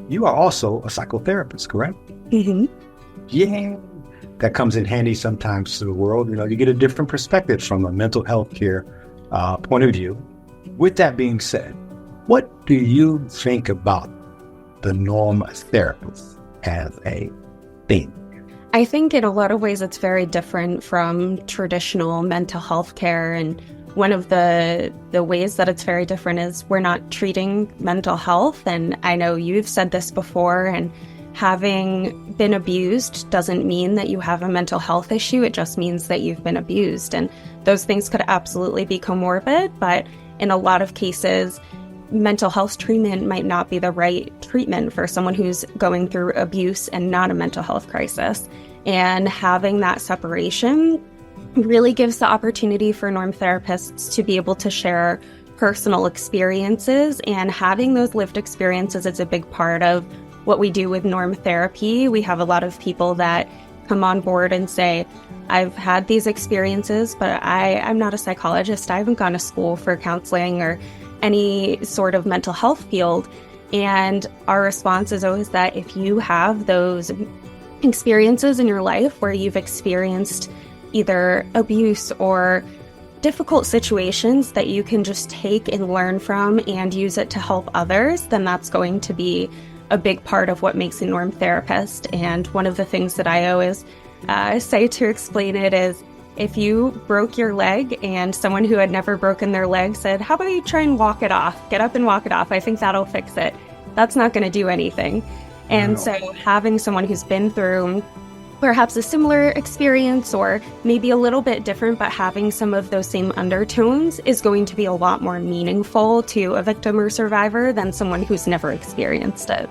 you are also a psychotherapist, correct? Hmm. Yeah. That comes in handy sometimes to the world. You get a different perspective from a mental health care point of view. With that being said, what do you think about the norm therapist as a thing? I think in a lot of ways it's very different from traditional mental health care. And one of the ways that it's very different is we're not treating mental health. And I know you've said this before, and having been abused doesn't mean that you have a mental health issue. It just means that you've been abused. And those things could absolutely be comorbid, but in a lot of cases, mental health treatment might not be the right treatment for someone who's going through abuse and not a mental health crisis. And having that separation really gives the opportunity for norm therapists to be able to share personal experiences, and having those lived experiences is a big part of what we do with norm therapy. We have a lot of people that come on board and say, I've had these experiences, but I'm not a psychologist. I haven't gone to school for counseling or any sort of mental health field. And our response is always that if you have those experiences in your life where you've experienced either abuse or difficult situations that you can just take and learn from and use it to help others, then that's going to be a big part of what makes a norm therapist. And one of the things that I always say to explain it is, if you broke your leg and someone who had never broken their leg said, how about you try and walk it off, get up and walk it off, I think that'll fix it. That's not going to do anything. And so having someone who's been through perhaps a similar experience or maybe a little bit different, but having some of those same undertones is going to be a lot more meaningful to a victim or survivor than someone who's never experienced it.